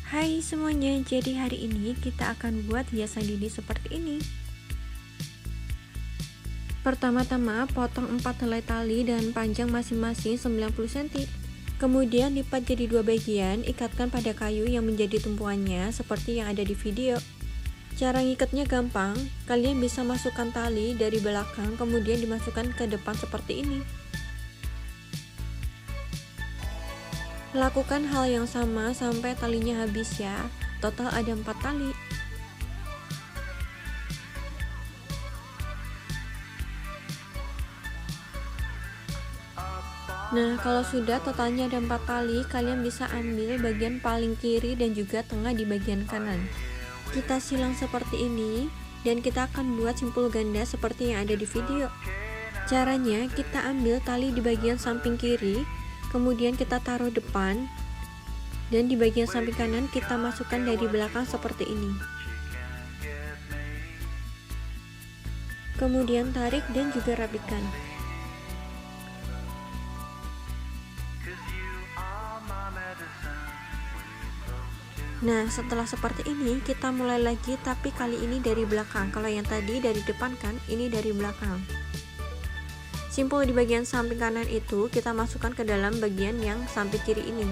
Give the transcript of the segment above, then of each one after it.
Hai semuanya, jadi hari ini kita akan buat hiasan lidi seperti ini. Pertama-tama potong 4 helai tali dan panjang masing-masing 90 cm. Kemudian lipat jadi 2 bagian, ikatkan pada kayu yang menjadi tumpuannya seperti yang ada di video. Cara ngikatnya gampang, kalian bisa masukkan tali dari belakang kemudian dimasukkan ke depan seperti ini. Lakukan hal yang sama sampai talinya habis ya, total ada 4 tali. Nah, kalau sudah totalnya ada 4 tali, kalian bisa ambil bagian paling kiri dan juga tengah di bagian kanan. Kita silang seperti ini, dan kita akan buat simpul ganda seperti yang ada di video. Caranya, kita ambil tali di bagian samping kiri, kemudian kita taruh depan, dan di bagian samping kanan kita masukkan dari belakang seperti ini. Kemudian tarik dan juga rapikan. Nah, setelah seperti ini kita mulai lagi, tapi kali ini dari belakang. Kalau yang tadi dari depan kan, ini dari belakang. Simpul di bagian samping kanan itu kita masukkan ke dalam bagian yang samping kiri ini.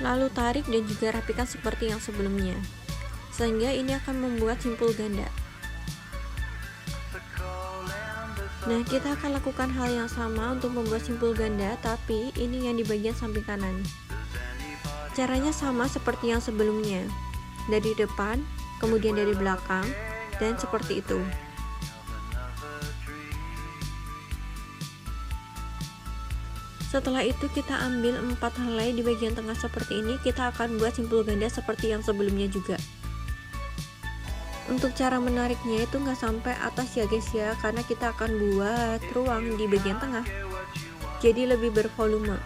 Lalu tarik dan juga rapikan seperti yang sebelumnya, sehingga ini akan membuat simpul ganda. Nah, kita akan lakukan hal yang sama untuk membuat simpul ganda, tapi ini yang di bagian samping kanan. Caranya sama seperti yang sebelumnya, dari depan, kemudian dari belakang, dan seperti itu. Setelah itu kita ambil 4 helai di bagian tengah seperti ini, kita akan buat simpul ganda seperti yang sebelumnya juga. Untuk cara menariknya itu nggak sampai atas ya guys ya, karena kita akan buat ruang di bagian tengah, jadi lebih bervolume.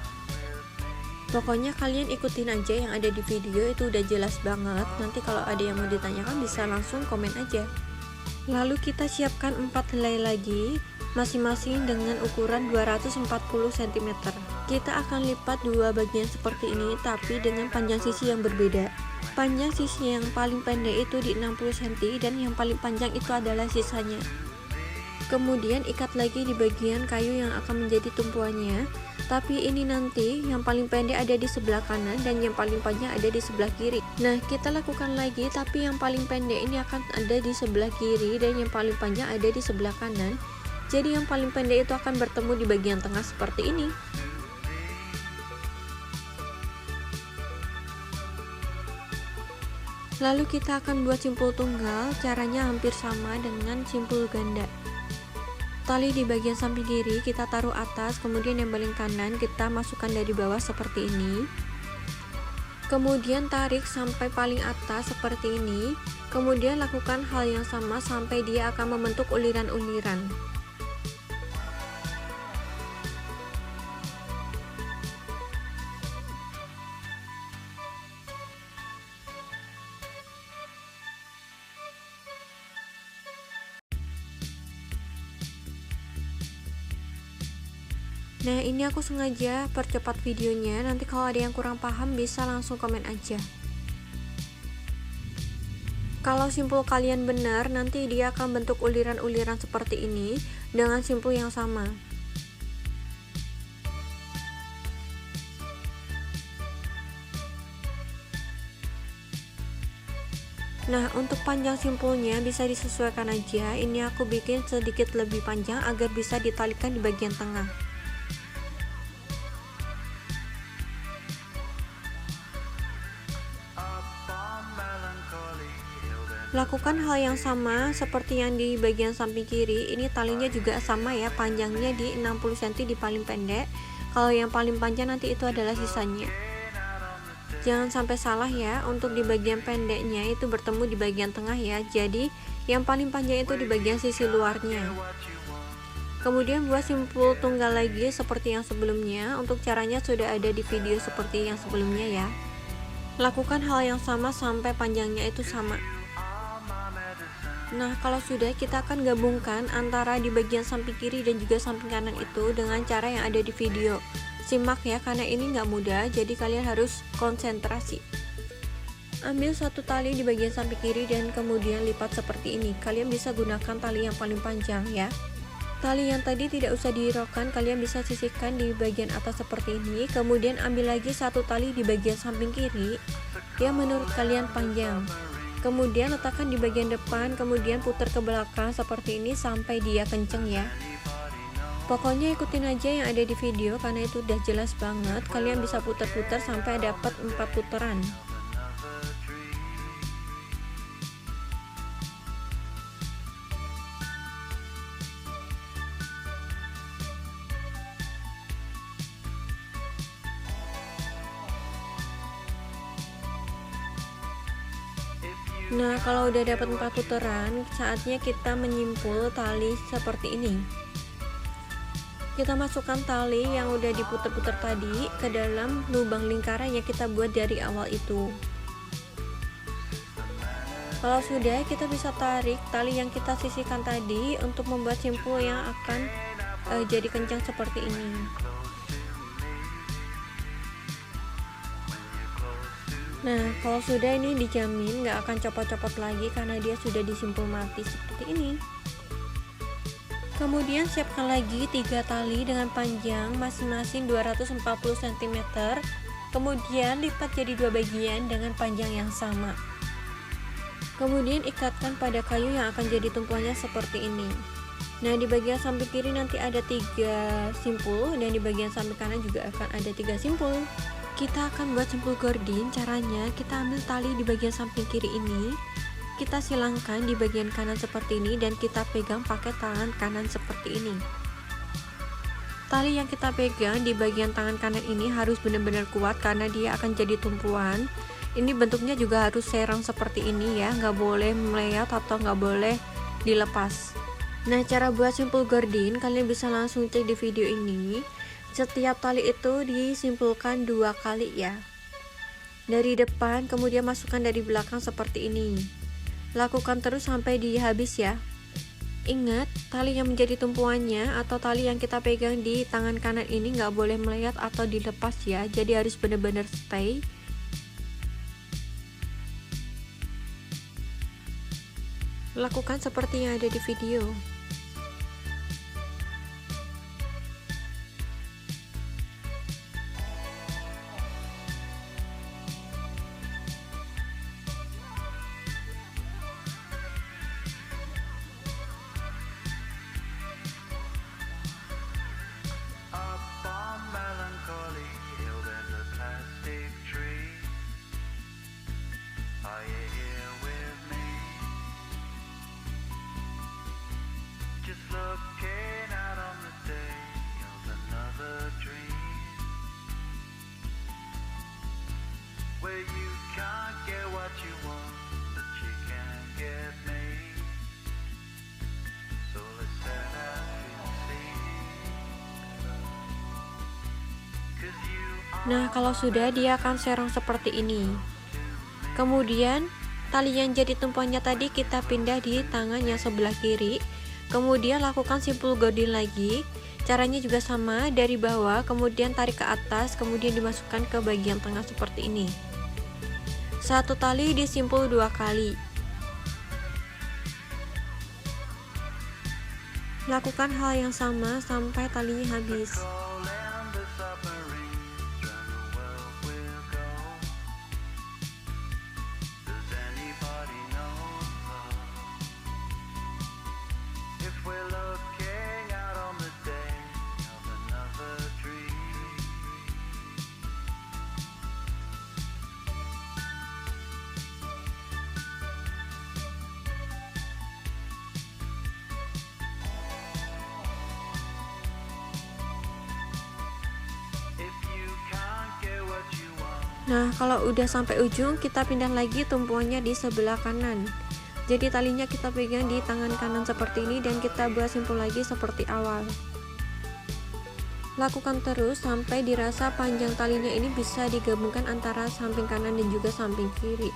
Pokoknya kalian ikutin aja yang ada di video, itu udah jelas banget. Nanti kalau ada yang mau ditanyakan bisa langsung komen aja. Lalu kita siapkan 4 helai lagi, masing-masing dengan ukuran 240 cm. Kita akan lipat dua bagian seperti ini, tapi dengan panjang sisi yang berbeda. Panjang sisi yang paling pendek itu di 60 cm dan yang paling panjang itu adalah sisanya. Kemudian ikat lagi di bagian kayu yang akan menjadi tumpuannya, tapi ini nanti yang paling pendek ada di sebelah kanan dan yang paling panjang ada di sebelah kiri. Nah, kita lakukan lagi, tapi yang paling pendek ini akan ada di sebelah kiri dan yang paling panjang ada di sebelah kanan. Jadi yang paling pendek itu akan bertemu di bagian tengah seperti ini. Lalu kita akan buat simpul tunggal, caranya hampir sama dengan simpul ganda. Tali di bagian samping kiri kita taruh atas, kemudian yang paling kanan kita masukkan dari bawah seperti ini. Kemudian tarik sampai paling atas seperti ini. Kemudian lakukan hal yang sama sampai dia akan membentuk uliran-uliran. Nah, ini aku sengaja percepat videonya, nanti kalau ada yang kurang paham bisa langsung komen aja. Kalau simpul kalian benar, nanti dia akan bentuk uliran-uliran seperti ini dengan simpul yang sama. Nah, untuk panjang simpulnya bisa disesuaikan aja. Ini aku bikin sedikit lebih panjang agar bisa ditalikan di bagian tengah. Lakukan hal yang sama seperti yang di bagian samping kiri. Ini talinya juga sama ya, panjangnya di 60 cm di paling pendek. Kalau yang paling panjang nanti itu adalah sisanya. Jangan sampai salah ya, untuk di bagian pendeknya itu bertemu di bagian tengah ya. Jadi yang paling panjang itu di bagian sisi luarnya. Kemudian buat simpul tunggal lagi seperti yang sebelumnya. Untuk caranya sudah ada di video seperti yang sebelumnya ya. Lakukan hal yang sama sampai panjangnya itu sama. Nah, kalau sudah, kita akan gabungkan antara di bagian samping kiri dan juga samping kanan itu dengan cara yang ada di video. Simak ya, karena ini nggak mudah, jadi kalian harus konsentrasi. Ambil satu tali di bagian samping kiri dan kemudian lipat seperti ini. Kalian bisa gunakan tali yang paling panjang ya. Tali yang tadi tidak usah dihiraukan, kalian bisa sisihkan di bagian atas seperti ini. Kemudian ambil lagi satu tali di bagian samping kiri yang menurut kalian panjang. Kemudian letakkan di bagian depan, kemudian putar ke belakang seperti ini sampai dia kenceng ya. Pokoknya ikutin aja yang ada di video karena itu udah jelas banget. Kalian bisa putar-putar sampai dapat 4 putaran. Nah, kalau udah dapat 4 putaran, saatnya kita menyimpul tali seperti ini. Kita masukkan tali yang udah diputar-putar tadi ke dalam lubang lingkaran yang kita buat dari awal itu. Kalau sudah, kita bisa tarik tali yang kita sisihkan tadi untuk membuat simpul yang akan jadi kencang seperti ini. Nah, kalau sudah, ini dijamin nggak akan copot-copot lagi karena dia sudah disimpul mati seperti ini. Kemudian siapkan lagi 3 tali dengan panjang masing-masing 240 cm. Kemudian lipat jadi 2 bagian dengan panjang yang sama. Kemudian ikatkan pada kayu yang akan jadi tumpuannya seperti ini. Nah, di bagian samping kiri nanti ada 3 simpul dan di bagian samping kanan juga akan ada 3 simpul. Kita akan buat simpul gordin. Caranya kita ambil tali di bagian samping kiri ini, kita silangkan di bagian kanan seperti ini dan kita pegang pakai tangan kanan seperti ini. Tali yang kita pegang di bagian tangan kanan ini harus benar-benar kuat karena dia akan jadi tumpuan. Ini bentuknya juga harus serong seperti ini ya, nggak boleh melayat atau nggak boleh dilepas. Nah, cara buat simpul gordin kalian bisa langsung cek di video ini. Setiap tali itu disimpulkan 2 kali ya, dari depan kemudian masukkan dari belakang seperti ini. Lakukan terus sampai dia habis ya. Ingat, tali yang menjadi tumpuannya atau tali yang kita pegang di tangan kanan ini nggak boleh melayat atau dilepas ya, jadi harus benar-benar stay. Lakukan seperti yang ada di video. Nah, kalau sudah, dia akan serong seperti ini. Kemudian tali yang jadi tumpuannya tadi kita pindah di tangan yang sebelah kiri. Kemudian lakukan simpul gordin lagi. Caranya juga sama, dari bawah kemudian tarik ke atas, kemudian dimasukkan ke bagian tengah seperti ini. Satu tali disimpul 2 kali. Lakukan hal yang sama sampai talinya habis. Nah, kalau udah sampai ujung, kita pindah lagi tumpuannya di sebelah kanan. Jadi talinya kita pegang di tangan kanan seperti ini dan kita buat simpul lagi seperti awal. Lakukan terus sampai dirasa panjang talinya ini bisa digabungkan antara samping kanan dan juga samping kiri.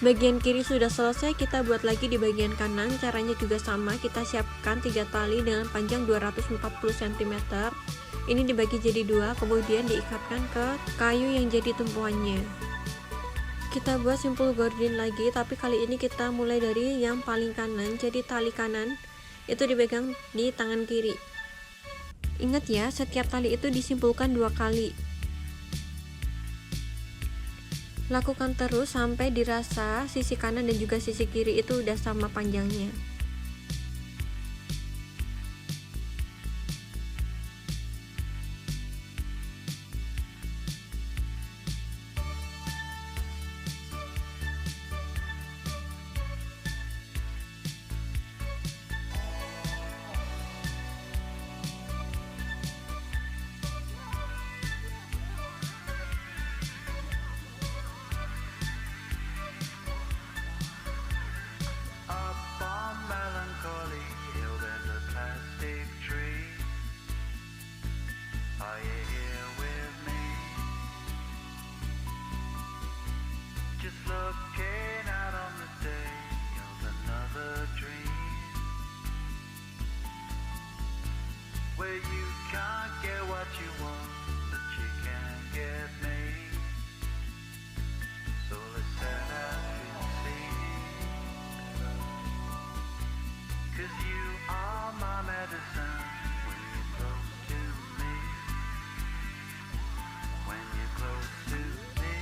Bagian kiri sudah selesai, kita buat lagi di bagian kanan. Caranya juga sama, kita siapkan 3 tali dengan panjang 240 cm. Ini dibagi jadi 2, kemudian diikatkan ke kayu yang jadi tumpuannya. Kita buat simpul gordin lagi, tapi kali ini kita mulai dari yang paling kanan. Jadi tali kanan itu dipegang di tangan kiri. Ingat ya, setiap tali itu disimpulkan 2 kali. Lakukan terus sampai dirasa sisi kanan dan juga sisi kiri itu udah sama panjangnya. Looking out on the day of another dream, where you can't get what you want, but you can get me. So let's set out and see, 'cause you are my medicine when you're close to me, when you're close to me.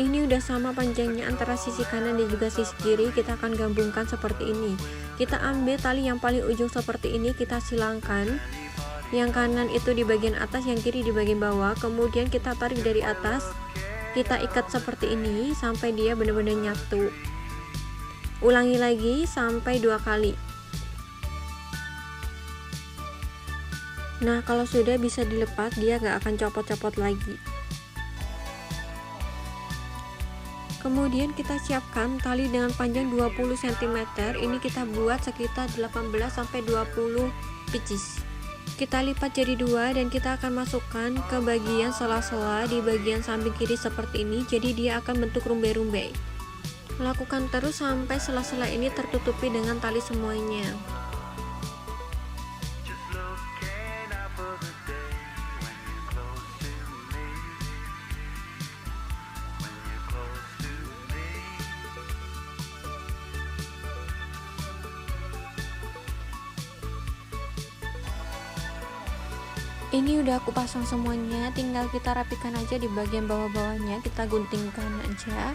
Ini udah sama panjangnya antara sisi kanan dan juga sisi kiri. Kita akan gabungkan seperti ini. Kita ambil tali yang paling ujung seperti ini, kita silangkan. Yang kanan itu di bagian atas, yang kiri di bagian bawah. Kemudian kita tarik dari atas, kita ikat seperti ini sampai dia benar-benar nyatu. Ulangi lagi sampai 2 kali. Nah, kalau sudah bisa dilepas, dia gak akan copot-copot lagi. Kemudian kita siapkan tali dengan panjang 20 cm. Ini kita buat sekitar 18-20 pieces. Kita lipat jadi 2 dan kita akan masukkan ke bagian sela-sela di bagian samping kiri seperti ini. Jadi dia akan bentuk rumbai-rumbai. Lakukan terus sampai sela-sela ini tertutupi dengan tali semuanya. Ini udah aku pasang semuanya, tinggal kita rapikan aja di bagian bawah-bawahnya, kita guntingkan aja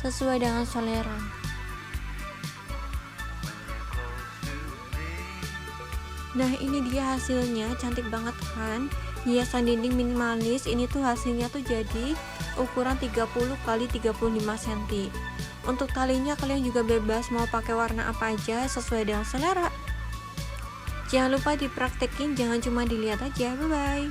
sesuai dengan selera. Nah, ini dia hasilnya, cantik banget kan? Hiasan dinding minimalis. Ini tuh hasilnya tuh jadi ukuran 30 x 35 cm. Untuk talinya kalian juga bebas mau pakai warna apa aja sesuai dengan selera. Jangan lupa dipraktekin, jangan cuma dilihat aja. Bye bye.